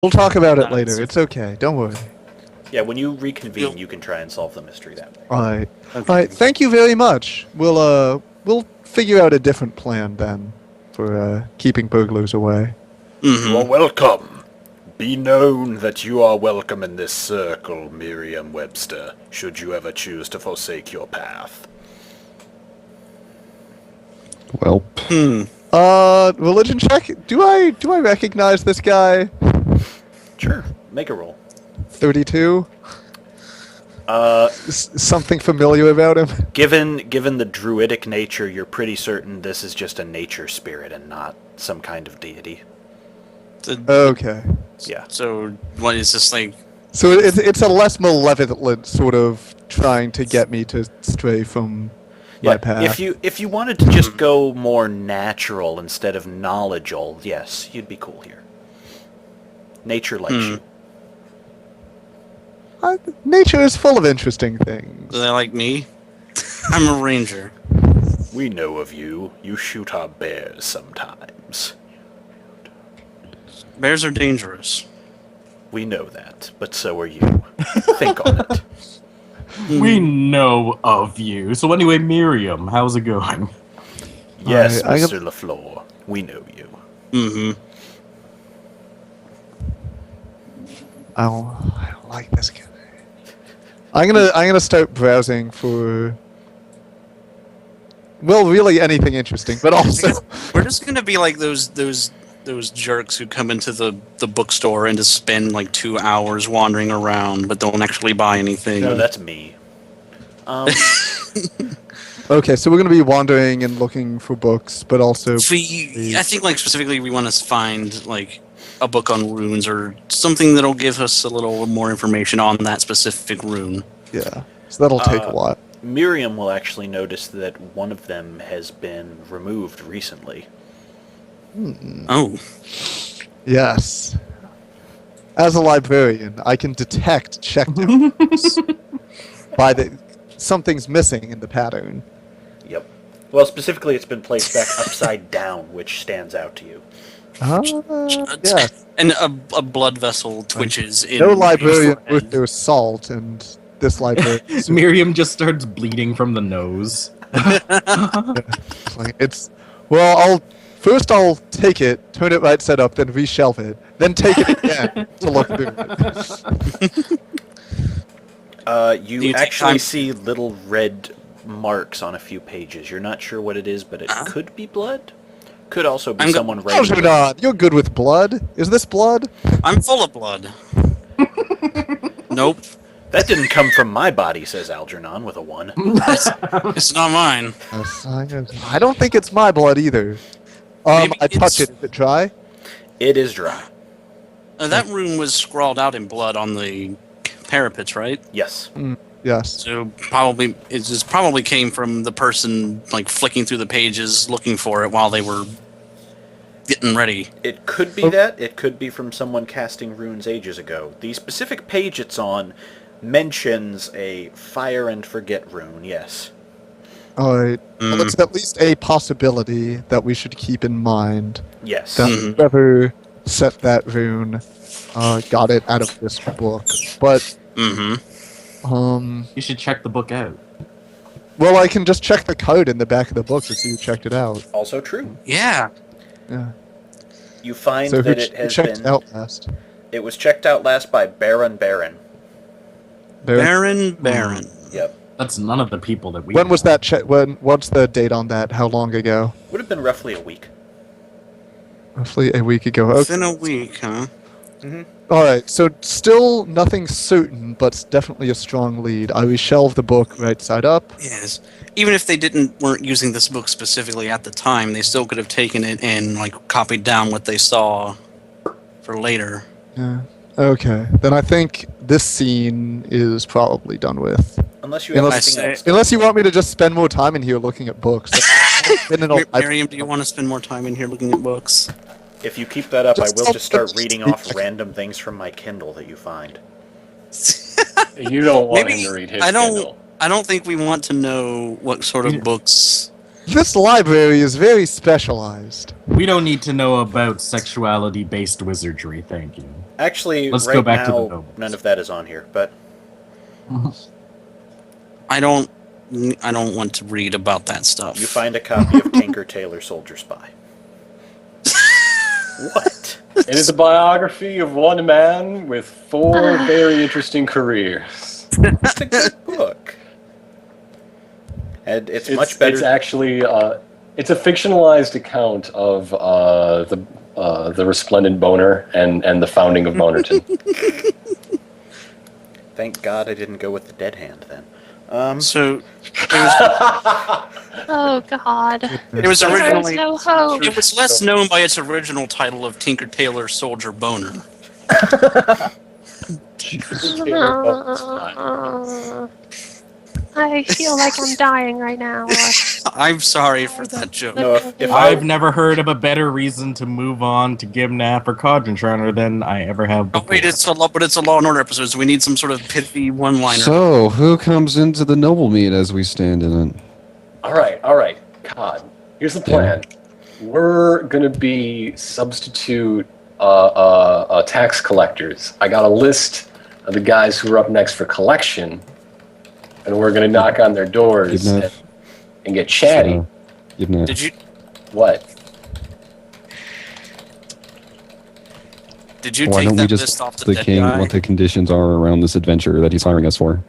We'll talk about it later. It's okay. Don't worry. Yeah, when you reconvene, you can try and solve the mystery that way. All right. Okay. All right. Thank you very much. We'll figure out a different plan then for keeping burglars away. You are welcome. Be known that you are welcome in this circle, Merriam-Webster, should you ever choose to forsake your path. Well. Religion check. Do I recognize this guy? Sure, make a roll. 32. Something familiar about him? Given the druidic nature, you're pretty certain this is just a nature spirit and not some kind of deity. Okay. Yeah. So what is this like? So it's a less malevolent sort of trying to get me to stray from my path. If you wanted to just go more natural instead of knowledgeable, yes, you'd be cool here. Nature likes you. Nature is full of interesting things. Do they like me? I'm a ranger. We know of you. You shoot our bears sometimes. Bears are dangerous. We know that, but so are you. Think on it. We know of you. So anyway, Miriam, how's it going? Yes, I Mr. LaFleur. We know you. Mm-hmm. I don't like this guy. I'm gonna start browsing for, well, really anything interesting, but also We're just gonna be like those jerks who come into the bookstore and just spend like 2 hours wandering around but don't actually buy anything. No, that's me. okay. So we're gonna be wandering and looking for books, but also I think like specifically we want to find like a book on runes or something that'll give us a little more information on that specific rune. yeah. So that'll take a while. Miriam will actually notice that one of them has been removed recently. Oh. Yes. As a librarian, I can detect checkdowns by something's missing in the pattern. Yep. Well, specifically, it's been placed back upside down, which stands out to you. Yeah. And a blood vessel twitches in. No librarian worth their salt, and this librarian. Miriam just starts bleeding from the nose. I'll take it, turn it right side up, then reshelve it, then take it again to look through it. You actually see little red marks on a few pages. You're not sure what it is, but it could be blood. Could also be someone writing. Algernon, you're good with blood. Is this blood? I'm full of blood. Nope. That didn't come from my body, says Algernon with a 1. It's not mine. I don't think it's my blood either. I touch it. Is it dry? It is dry. That rune was scrawled out in blood on the parapets, right? Yes. Yes. So probably came from the person like flicking through the pages looking for it while they were getting ready. It could be that. It could be from someone casting runes ages ago. The specific page it's on mentions a fire and forget rune, yes. Alright. Well, it's at least a possibility that we should keep in mind. Yes. That whoever set that rune got it out of this book. But You should check the book out. well, I can just check the code in the back of the book to see who checked it out. Also true. Yeah. Yeah. You find So that who it has checked been... out last? It was checked out last by Baron. Baron. Yep. That's none of the people that we When know. was that check? What's the date on that? How long ago? Would have been roughly a week. Roughly a week ago. Okay. Within a week, huh? Alright, so still nothing certain, but definitely a strong lead. I reshelve the book right side up. Yes. Even if they weren't using this book specifically at the time, they still could have taken it and like copied down what they saw for later. Yeah. Okay, then I think this scene is probably done with. Unless you have Unless- anything else. Unless you want me to just spend more time in here looking at books. Miriam, do you want to spend more time in here looking at books? If you keep that up, I Just will just start something- reading off random things from my Kindle that you find. You don't want Maybe- him to read his I don't- Kindle. I don't think we want to know what sort of books. This library is very specialized. We don't need to know about sexuality-based wizardry, thank you. Actually, Let's right go back to the now, nobles. none of that is on here, but I don't want to read about that stuff. you find a copy of Tinker Tailor Soldier Spy. What? It is a biography of one man with 4 very interesting careers. It's a good book. And it's much better. It's actually it's a fictionalized account of the resplendent Boner and the founding of Bonerton. Thank God I didn't go with the dead hand then. So Oh God. it was There's originally no hope. it was less known by its original title of Tinker Tailor Soldier Boner. I feel like I'm dying right now. I'm sorry for that joke. No, if I've never heard of a better reason to move on to Gimnap or Codron than I ever have Oh, before. wait, it's a Law and Order episode, so we need some sort of pithy one-liner. So, who comes into the noble meet as we stand in it? All right, COD. Here's the plan. We're gonna be substitute tax collectors. I got a list of the guys who are up next for collection, and we're gonna knock on their doors and get chatty. Did you What? Did you Why take don't we that just list off the the dead king guy? what the conditions are around this adventure that he's hiring us for?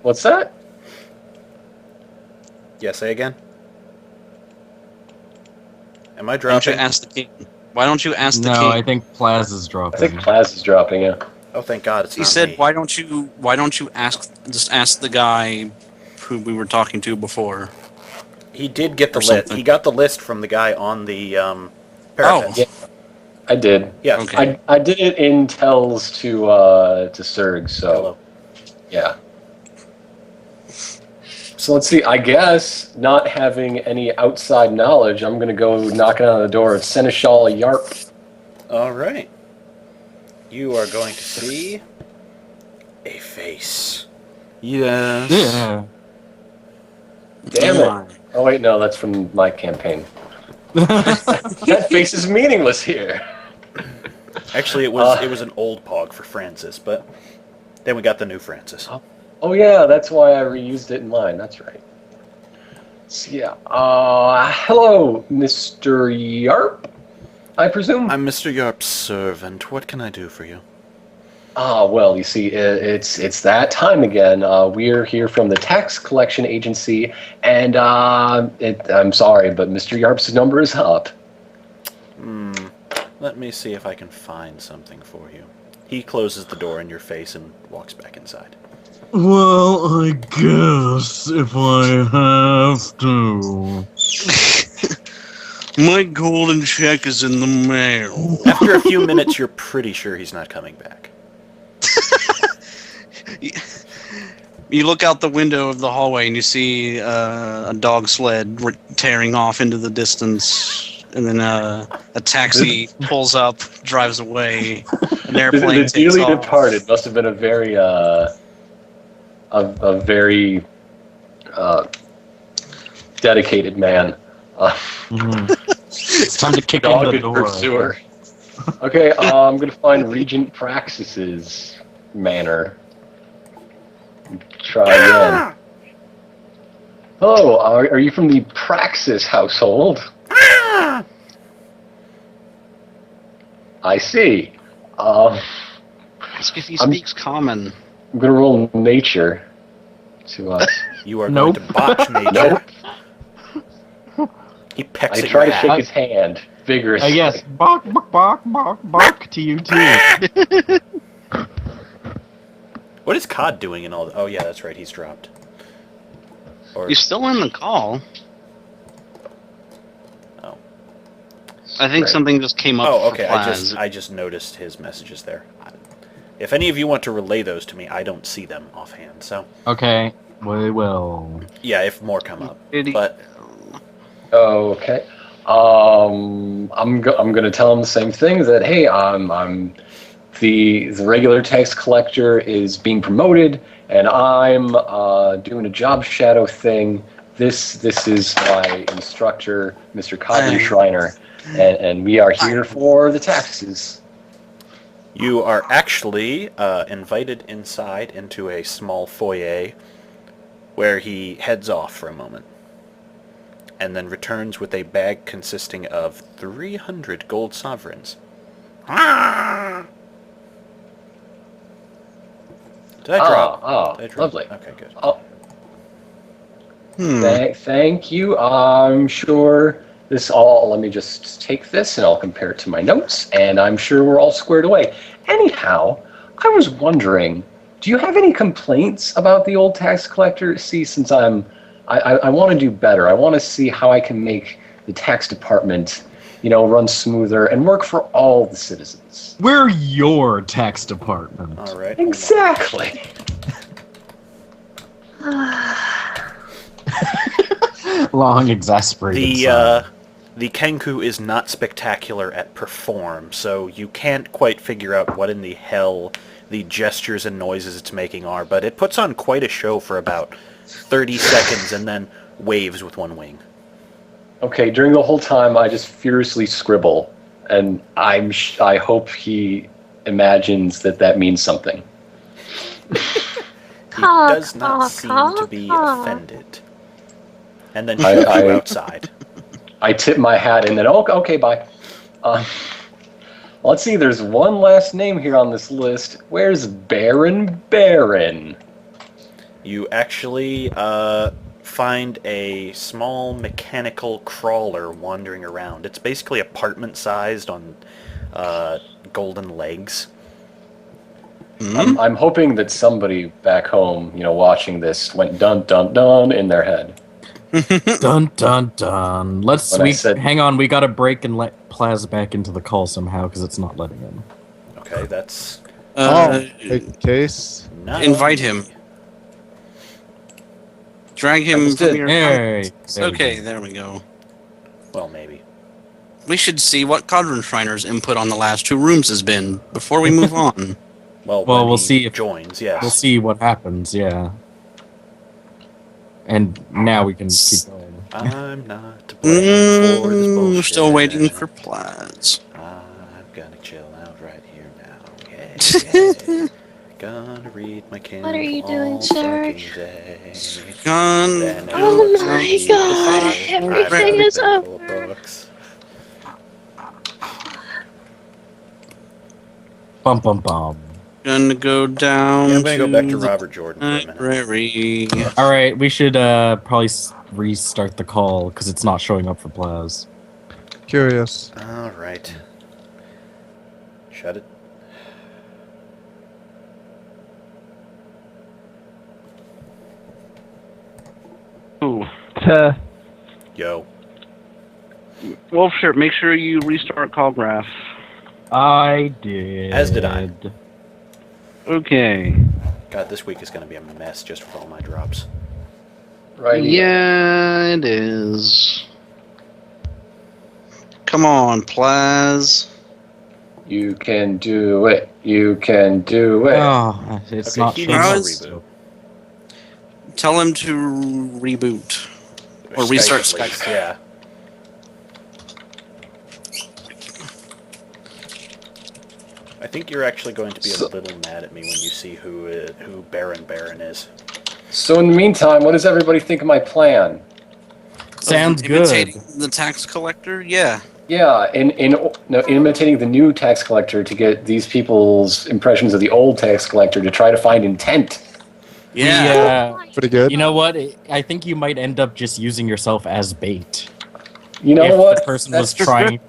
What's that? Yeah, say again. Am I Why don't you dropping? ask the king? Why don't you ask the No, king? I think Plaza's I dropping. think class is dropping. Yeah. Oh, thank God, it's He not said, me. "Why don't you ask the guy who we were talking to before?" He did get the Or list. something. He got the list from the guy on the parapet. Yeah. I did. Yes. Okay. I did it in tells to Serg. So Hello. yeah. So let's see. I guess not having any outside knowledge, I'm gonna go knocking on the door of Seneschal Yarp. All right. You are going to see a face. Yes. Yeah. Damn it! Oh wait, no, that's from my campaign. That face is meaningless here. Actually, it was an old pog for Francis, but then we got the new Francis. Oh yeah, that's why I reused it in mine. That's right. So yeah. Hello, Mr. Yarp. I presume. I'm Mr. Yarp's servant. What can I do for you? Well, you see, it's that time again. We're here from the tax collection agency, and I'm sorry, but Mr. Yarp's number is up. Let me see if I can find something for you. He closes the door in your face and walks back inside. Well, I guess if I have to. My golden check is in the mail. After a few minutes, you're pretty sure he's not coming back. You look out the window of the hallway and you see a dog sled tearing off into the distance, and then a taxi pulls up, drives away, an airplane The takes dearly off. departed must have been a very dedicated man. It's time to kick in the Dogged door. pursuer. Okay, I'm gonna find Regent Praxis's manor. Try again. Hello, are you from the Praxis household? I see. Ask if he speaks common. I'm gonna roll nature to us. You are Nope. going to botch nature. Nope. He pecks I at try your to hat. shake his hand vigorously. Yes, bark, bark, bark, bark, bark to you too. What is Cod doing in all? Oh yeah, that's right. He's dropped. Or He's still in the call. oh I think Right. something just came up. oh for okay. Plaz. I just noticed his messages there. If any of you want to relay those to me, I don't see them offhand. So Okay, we will. yeah, if more come up. Did he- But Okay. I'm gonna tell him the same thing. That hey, I'm the regular tax collector is being promoted, and I'm doing a job shadow thing This is my instructor, Mr. Cadre Schreiner, and we are here for the taxes. You are actually invited inside into a small foyer where he heads off for a moment and then returns with a bag consisting of 300 gold sovereigns. Did I drop? Did I drop? Lovely. Okay, good. Oh. Thank you. I'm sure this all. Let me just take this and I'll compare it to my notes, and I'm sure we're all squared away. Anyhow, I was wondering, do you have any complaints about the old tax collector? See, since I want to do better. I want to see how I can make the tax department, run smoother and work for all the citizens. We're your tax department. All right. Exactly. Long exasperated sigh. The Kenku is not spectacular at perform, so you can't quite figure out what in the hell the gestures and noises it's making are, but it puts on quite a show for about 30 seconds and then waves with one wing. Okay, during the whole time I just furiously scribble, and I hope he imagines that means something. He does not seem to be offended. And then shoot you outside. I tip my hat and then, okay, bye. Let's see, there's one last name here on this list. Where's Baron Baron? You actually find a small mechanical crawler wandering around. It's basically apartment-sized on golden legs. I'm hoping that somebody back home, watching this went dun dun dun in their head. Dun dun dun. Hang on. We gotta break and let Plaz back into the call somehow because it's not letting him. Okay, that's Take case. Invite him. Drag him from your... Hey, Okay, there we go. Well, maybe. We should see what Codron Shriner's input on the last two rooms has been before we move on. Well, we'll he see if joins. Yes. We'll see what happens. Yeah. And now we can keep going. I'm not to blame for this bullshit. We're still waiting for Plaz. I'm gonna chill out right here now. Yeah. Gonna read my Kindle. What are you doing, all Serge? fucking day. Gone. Then Oh I'll my read god, the I've everything read is the full over. books. Bum bum bum. Gonna go down. Yeah, I'm gonna go back to the Robert Jordan for a minute. library. All right, we should probably restart the call because it's not showing up for Plaz. Curious. All right. Shut it. Ooh. Yo. Wolf shirt, make sure you restart call graph. I did. As did I. Okay. God, this week is gonna be a mess just for all my drops. Right. Yeah, it is. Come on, Plaz. You can do it. You can do it. Oh, it's Okay, not he showing needs up. to reboot. Tell him to reboot. Or restart Skype, at least, Skype. Yeah. I think you're actually going to be a little mad at me when you see who Baron is. So in the meantime, what does everybody think of my plan? Sounds Imitating good. the tax collector? Yeah. Yeah, imitating the new tax collector to get these people's impressions of the old tax collector to try to find intent. Yeah. Pretty good. You know what? I think you might end up just using yourself as bait. You know if what? the person was trying.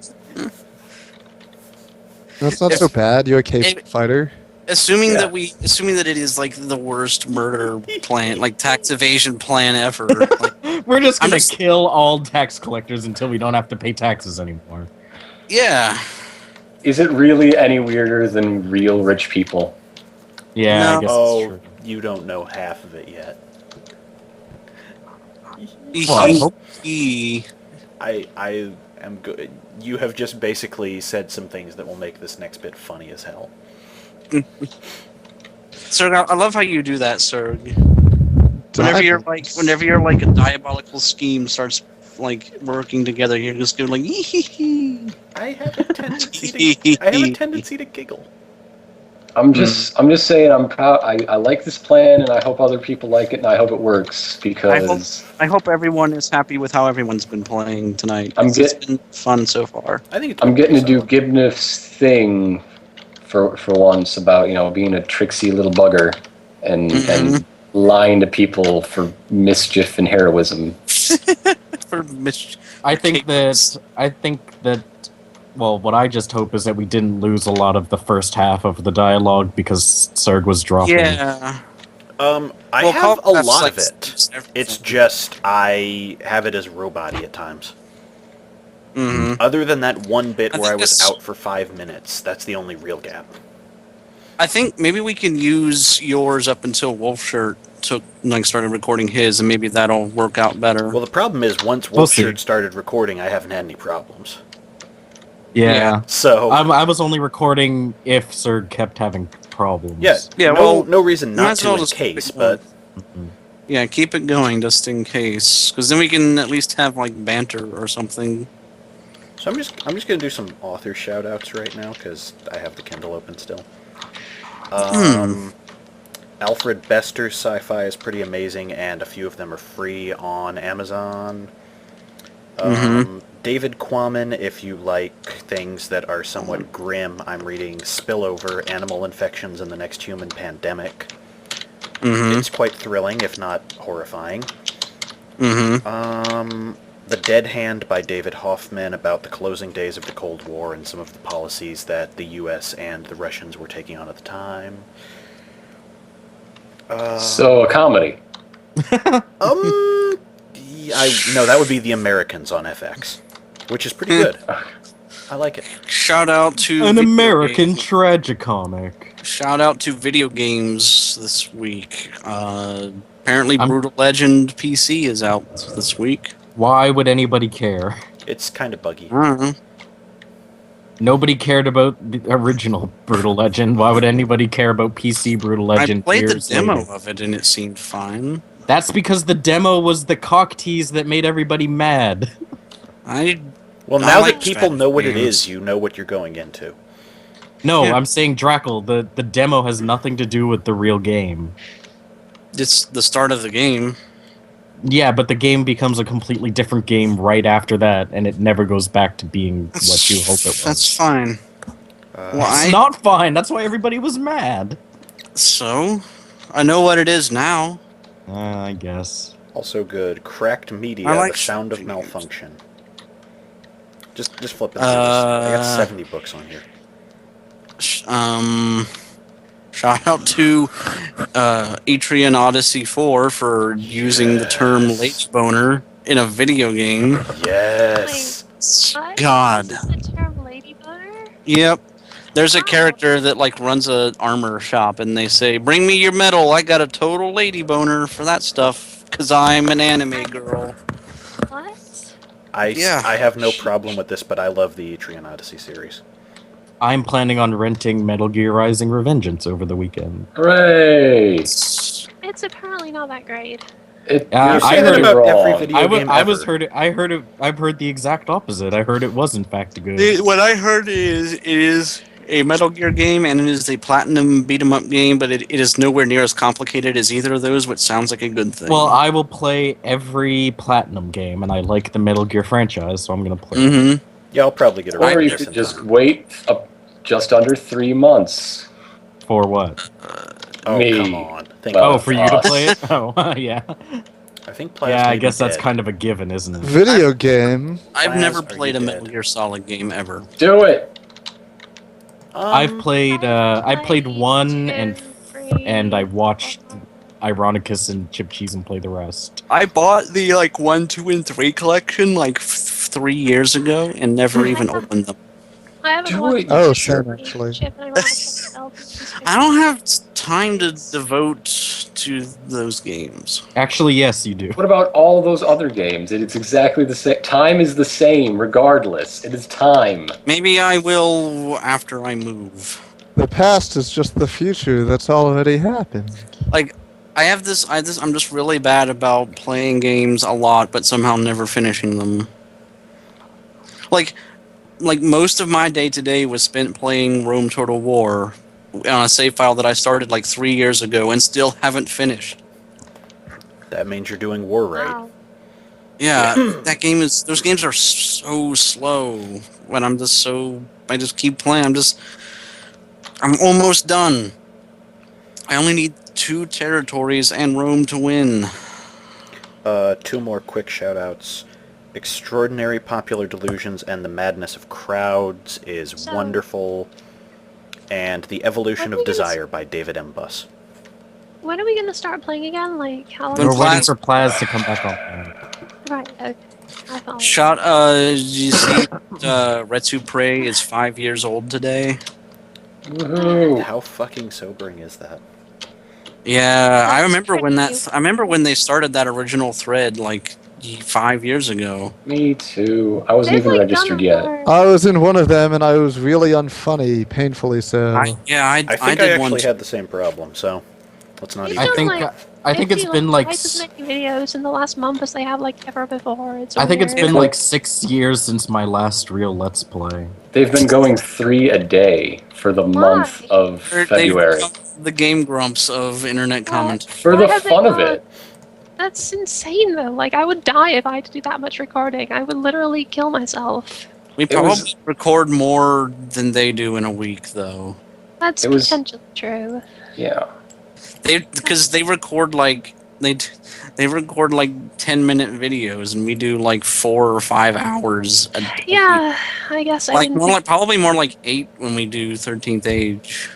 That's not so bad. You're a cave fighter. Assuming Yeah. that it is like the worst murder plan, like tax evasion plan ever. Like, We're just I'm gonna just- kill all tax collectors until we don't have to pay taxes anymore. yeah. Is it really any weirder than real rich people? Yeah, No. I guess Oh, it's true. you don't know half of it yet. Well, I hope- I am good. You have just basically said some things that will make this next bit funny as hell. Serg, I love how you do that, Serg. Whenever you're like a diabolical scheme starts like working together, you're just going like I have a tendency to giggle. I'm just saying I'm proud. I like this plan, and I hope other people like it, and I hope it works because I hope everyone is happy with how everyone's been playing tonight. It's been fun so far. I'm getting to do Gibniff's thing for once about being a tricksy little bugger and lying to people for mischief and heroism. For mischief. I think that. Well, what I just hope is that we didn't lose a lot of the first half of the dialogue because Serg was dropping. Yeah. I have a lot of it. It's just I have it as robot-y at times. Mm-hmm. Other than that one bit where I was out for 5 minutes, that's the only real gap. I think maybe we can use yours up until Wolfshirt started recording his, and maybe that'll work out better. Well, the problem is once Wolfshirt started recording, I haven't had any problems. Yeah. So I was only recording if Serg kept having problems. Yeah. No reason not to in case, but yeah, keep it going just in case, because then we can at least have like banter or something. So I'm just gonna do some author shout-outs right now because I have the Kindle open still. Alfred Bester's sci-fi is pretty amazing, and a few of them are free on Amazon. David Quammen, if you like things that are somewhat grim, I'm reading Spillover, Animal Infections and the Next Human Pandemic. It's quite thrilling, if not horrifying. The Dead Hand by David Hoffman, about the closing days of the Cold War and some of the policies that the US and the Russians were taking on at the time. So a comedy. No, that would be The Americans on FX, which is pretty good. I like it. Shout out to an American tragicomic. Shout out to video games this week. Apparently, Brutal Legend PC is out this week. Why would anybody care? It's kind of buggy. I don't know. Nobody cared about the original Brutal Legend. Why would anybody care about PC Brutal Legend? I played the demo of it and it seemed fine. That's because the demo was the cock tease that made everybody mad. Well, now that people know what it is, you know what you're going into. No, yeah. I'm saying Drackle, the demo has nothing to do with the real game. It's the start of the game. Yeah, but the game becomes a completely different game right after that, and it never goes back to being what you hope it was. That's fine. It's not fine. That's why everybody was mad. So, I know what it is now. I guess. Also good. Cracked Media, The Sound of Malfunction. Just flip it through. I got 70 books on here. Shout out to Etrian Odyssey 4 for using the term late boner in a video game. Yes. Wait, God. The term lady boner? Yep. There's a character that runs a armor shop, and they say, "Bring me your metal. I got a total lady boner for that stuff, because I'm an anime girl." What? I have no problem with this, but I love the Etrian Odyssey series. I'm planning on renting Metal Gear Rising: Revengeance over the weekend. Hooray! It's apparently not that great. I heard about every video game ever. I've heard the exact opposite. I heard it was in fact good. What I heard is it is a Metal Gear game, and it is a platinum beat-em-up game, but it is nowhere near as complicated as either of those, which sounds like a good thing. Well, I will play every platinum game, and I like the Metal Gear franchise, so I'm going to play it. Yeah, I'll probably get it right. Or you could just wait just under 3 months. For what? Me. Come on. For you to play it? Oh, yeah. I think I guess that's kind of a given, isn't it? Video game. I've never played a Metal Gear Solid game ever. Do it. I've played. I played 1 and I watched Ironicus and Chip Cheese and play the rest. I bought the 1, 2, and 3 collection 3 years ago and never even opened them. I haven't watched same actually. I don't have time to devote to those games. Actually, yes, you do. What about all those other games? It's exactly the same. Time is the same, regardless. It is time. Maybe I will after I move. The past is just the future that's already happened. I'm just really bad about playing games a lot, but somehow never finishing them. Like most of my day today was spent playing Rome Total War on a save file that I started like 3 years ago and still haven't finished. That means you're doing war right. Wow. Yeah, those games are so slow. When I just keep playing. I'm almost done. I only need 2 territories and Rome to win. 2 more quick shout-outs. Extraordinary Popular Delusions and the Madness of Crowds is wonderful. And The Evolution of Desire by David M. Buss. When are we gonna start playing again? Like how long? We're waiting for Plaz to come back on. Right. Okay. I follow. Did you see Retsu Prey is 5 years old today? Woohoo! How fucking sobering is that? Yeah, I That's remember when pretty I remember when they started that original thread like 5 years ago. Me too. I wasn't They've, even like, registered done yet. more- I was in one of them, and I was really unfunny, painfully so. I I think I did one. actually had the same problem, so let's not They've even... done, I think it's been like twice as many videos in the last month as they have like ever before. It's I think it's weird. been like 6 years since my last real Let's Play. They've been going 3 a day for the month of February. They've the Game Grumps of internet comment. For Why the have they fun of not? it. That's insane though. Like I would die if I had to do that much recording. I would literally kill myself. We It probably was- record more than they do in a week, though. That's It was- potentially true. Yeah. Because they record like they record like 10-minute videos, and we do like 4 or 5 hours. A week. Yeah, I guess I Like didn't more think- like probably more like 8 when we do 13th Age.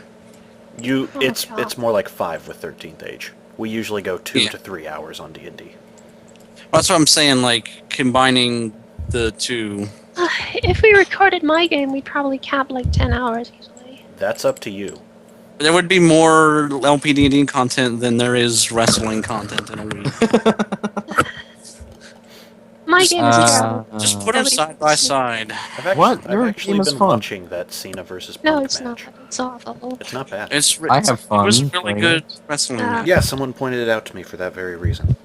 Oh, It's God. more like 5 with 13th Age. We usually go 2 Yeah. to 3 hours on D&D. That's what I'm saying. Like combining the two. If we recorded my game, we'd probably cap like 10 hours easily. That's up to you. There would be more LPD content than there is wrestling content in a week. My Just- game is terrible. Just put them Nobody- side by side. What? I've Your actually game is been fun. watching that Cena versus Punk No, it's match. not. It's awful. It's not bad. I have fun It was really playing good it. wrestling. Yeah. match. Yeah, someone pointed it out to me for that very reason.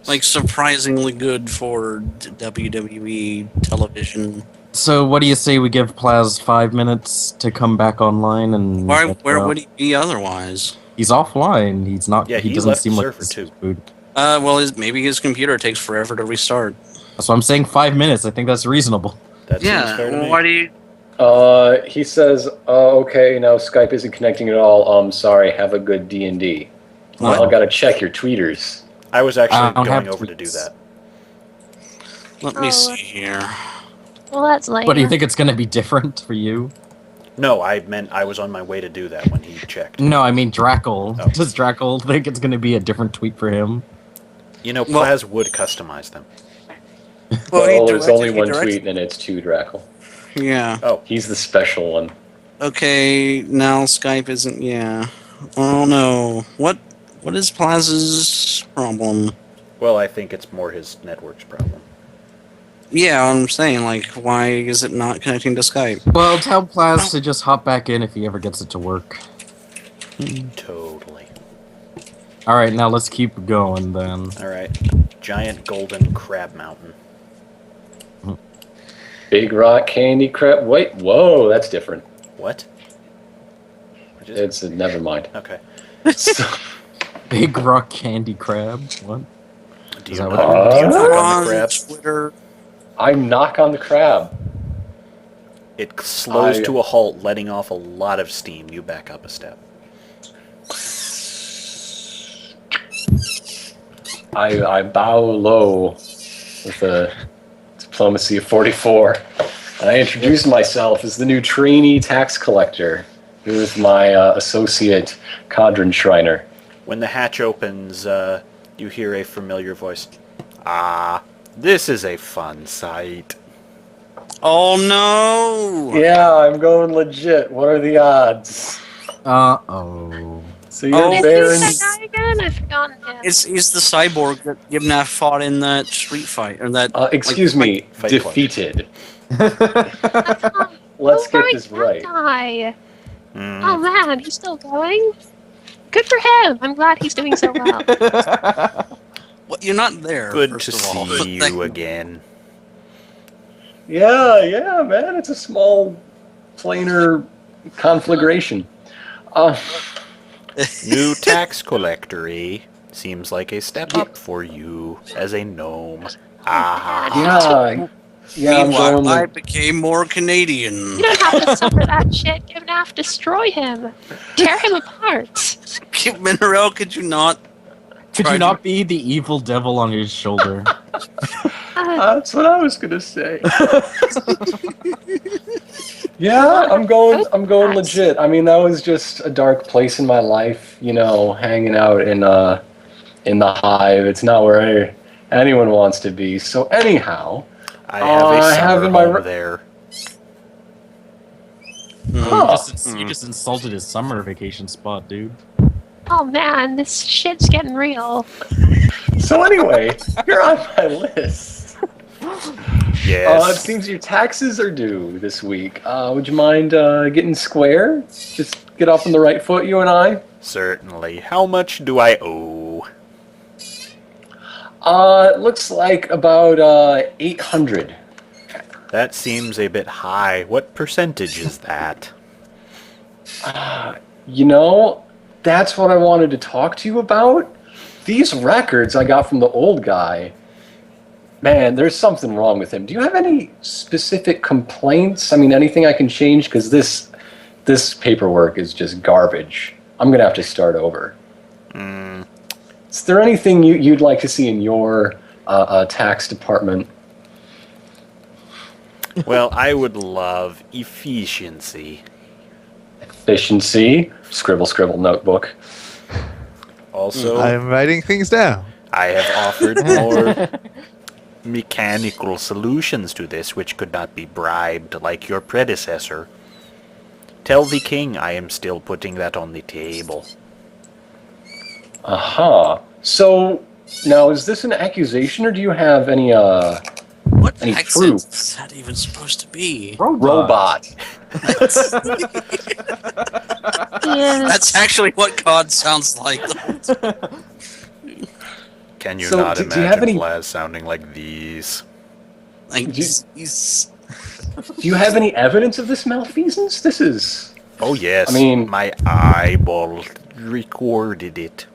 Like surprisingly good for WWE television. So what do you say we give Plaz 5 minutes to come back online and Where would he be otherwise? he's offline. He's not. Yeah, he he doesn't left seem like Surfer this too. food. Well, maybe his computer takes forever to restart. So I'm saying 5 minutes. I think that's reasonable. That seems fair to me. why do you? He says, okay, now Skype isn't connecting at all. Sorry, have a good D&D. What? Well, I gotta check your tweeters. I was I actually don't going have over to do tweets. that. Let me Oh, see here. Well, that's lame. But do you think it's going to be different for you? No, I meant I was on my way to do that when he checked. No, I mean Drackle. Oh. Does Drackle think it's going to be a different tweet for him? You know, Well- Plaz would customize them. Well, there's only one tweet, and it's to Drackle. Yeah. Oh, He's the special one. Okay. Now Skype isn't. Yeah. Oh no. What is Plaza's problem? well, I think it's more his network's problem. Yeah, I'm saying like, why is it not connecting to Skype? Well, tell Plaz to just hop back in if he ever gets it to work. Totally. All right, now let's keep going then. All right. Giant golden crab mountain. Big Rock Candy Crab. Wait, whoa, that's different. What? Just- It's never mind. Okay. So, Big Rock Candy Crab. What? Do Is you that knock, what- do you knock on On the crab? Twitter. I knock on the crab. It slows I- to a halt, letting off a lot of steam. You back up a step. I bow low with a diplomacy of 44, and I introduce myself as the new trainee tax collector with my associate Cadron Shriner. When the hatch opens, you hear a familiar voice. Ah, this is a fun sight. Oh no! Yeah, I'm going legit. What are the odds? Uh-oh. So you're Oh, Who's Baron. that guy again? I've forgotten him. He's the cyborg that Yibnaf fought in that street fight, or that. Excuse me, Fight Club. defeated. That's not- Let's oh, get right, this that right. guy. Mm. Oh man, he's still going? Good for him. I'm glad he's doing so well. Well, you're not there. Good first to of all. see you again. Yeah, man. It's a small, planar conflagration. New tax collector, eh? Seems like a step up for you as a gnome. Ah. Yeah, I'm Meanwhile, going. I became more Canadian. You don't have to suffer that shit. You're gonna have to destroy him. Tear him apart. Mineral, could you not? Could you not be the evil devil on his shoulder? That's what I was gonna say. Yeah, I'm going legit. I mean, that was just a dark place in my life, hanging out in the hive. It's not where anyone wants to be. So anyhow, I have a summer in my home there. You just insulted his summer vacation spot, dude. Oh man, this shit's getting real. So anyway, you're on my list. Yes. It seems your taxes are due this week. Would you mind getting square? Just get off on the right foot, you and I? Certainly. How much do I owe? It looks like about 800. That seems a bit high. What percentage is that? That's what I wanted to talk to you about. These records I got from the old guy, man, there's something wrong with him. Do you have any specific complaints? I mean, anything I can change? Because this paperwork is just garbage. I'm going to have to start over. Is there anything you'd like to see in your tax department? Well, I would love efficiency. Efficiency? Scribble, scribble, notebook. Also, I am writing things down. I have offered more mechanical solutions to this which could not be bribed like your predecessor. Tell the king I am still putting that on the table. Aha. So, now is this an accusation or do you have any What any accent proof? is that even supposed to be? Robot. Yes. That's actually what God sounds like. Can you So, not do you have imagine any- Blaz sounding like these? Like, Do you- he's Do you have any evidence of this malfeasance? This is... Oh yes, I mean- my eyeball recorded it.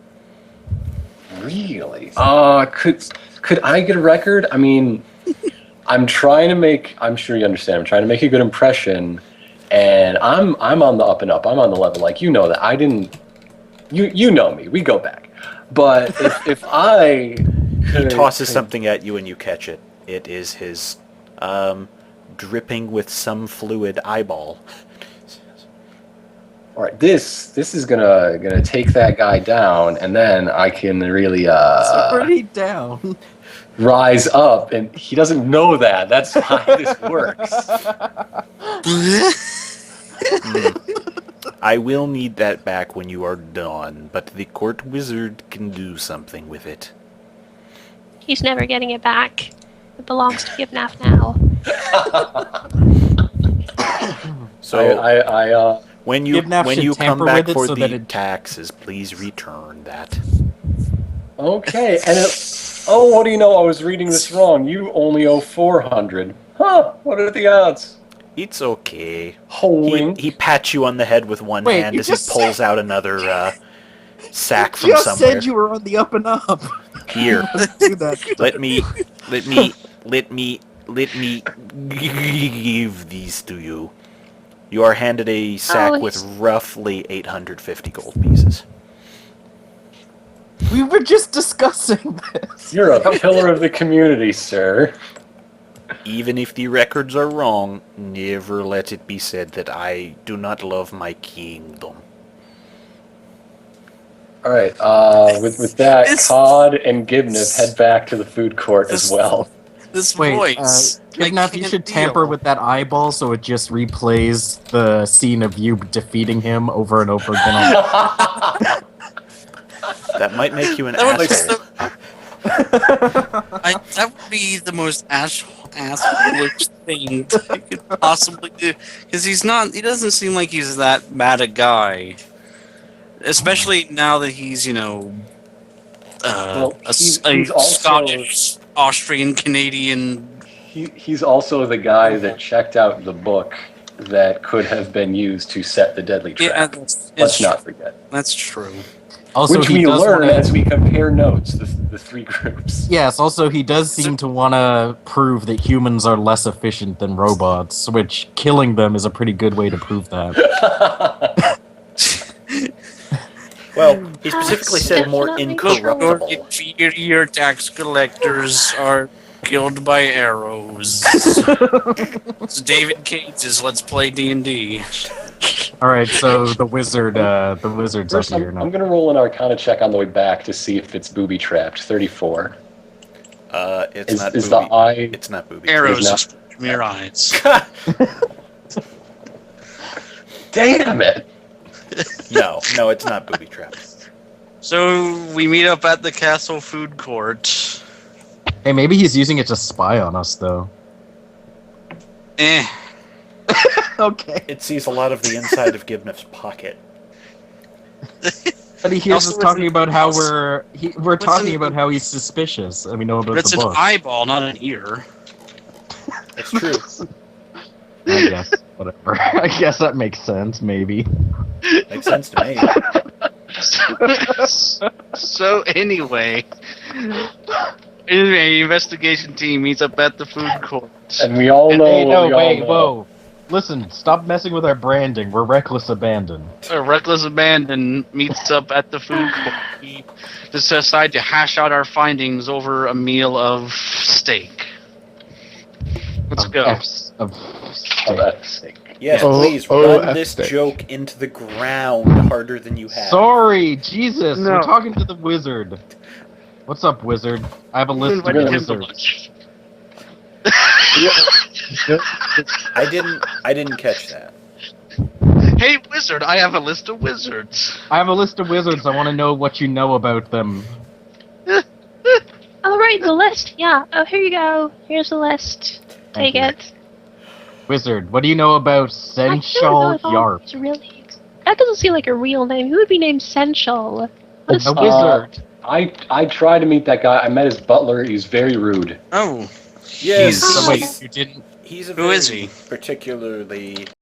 Really? Could I get a record? I mean, I'm sure you understand, I'm trying to make a good impression, and I'm on the up and up. I'm on the level, like, you know that. I didn't... You know me. We go back. But if I could... He tosses something at you and you catch it. It is his, dripping with some fluid eyeball. All right, this is gonna take that guy down, and then I can really already down. rise up, and he doesn't know that. That's why this works. I will need that back when you are done, but the court wizard can do something with it. He's never getting it back. It belongs to Gibnaf now. So when you Gibnaf when should you come tamper back with it for so the that it- taxes, please return that. Okay, and what do you know? I was reading this wrong. You only owe 400. Huh? What are the odds? It's okay. Holding. He pats you on the head with one Wait, hand you as he just pulls out another sack from Just somewhere. said you were on the up and up. Here, Do that. let me give these to you. You are handed a sack with he's- roughly 850 gold pieces. We were just discussing this. You're a pillar of the community, sir. Even if the records are wrong, never let it be said that I do not love my kingdom. All right. With that, It's- Cod and Gibnif head back to the food court as well. This Wait, voice. I Gibnaf, you can't should tamper deal. with that eyeball so it just replays the scene of you defeating him over and over again. That might make you an That would be asshole. that would be the most asshole-ish thing I could possibly do. Because he doesn't seem like he's that bad a guy. Especially now that he's, Well, a he's also Scottish, Austrian, Canadian. he's also the guy that checked out the book that could have been used to set the deadly Yeah, trap. Let's not forget. That's true. Also, Which he we does learn wanna, as we compare notes, the three groups. Yes, also he does seem to want to prove that humans are less efficient than robots, which killing them is a pretty good way to prove that. Well, he specifically said more Definitely incorruptible. Inferior tax collectors are killed by arrows. It's David Cates' Let's Play D&D. Alright, so the wizard's First, up here I'm now. going to roll an Arcana check on the way back to see if it's booby trapped. 34. It's not is booby. the eye? It's not booby. Arrows not- from your eyes. Damn it! No, it's not booby trapped. So we meet up at the castle food court. Hey, maybe he's using it to spy on us, though. Okay. It sees a lot of the inside of Gibniff's pocket. But he hears Also, us talking about how we're talking an- about how he's suspicious, and we know about It's the an book. eyeball, not an ear. It's true. I guess, whatever. I guess that makes sense, maybe. Makes sense to me. So anyway, the investigation team meets up at the food court. And we all know. Hey, no, we all wait, know. whoa. Listen, stop messing with our branding. We're Reckless Abandon. Reckless Abandon meets up at the food court. We decide to hash out our findings over a meal of steak. Let's go. Oh, that's sick. Yes, Oh, please oh, run this F-stick. joke into the ground harder than you have. Sorry, Jesus. No. We're talking to the wizard. What's up, wizard? I have a list of Invited him to wizards. lunch. I didn't catch that. Hey, wizard! I have a list of wizards. I have a list of wizards. I want to know what you know about them. Oh, right, the list. Yeah. Oh, here you go. Here's the list. Thank Take you. it. Wizard, what do you know about I don't know Sensual if all Yarp? these really. That doesn't seem like a real name. Who would be named Sensual? What is A wizard. I tried to meet that guy. I met his butler. He's very rude. Oh, Yes, So Oh. wait, you didn't. he's a Who is very he? particularly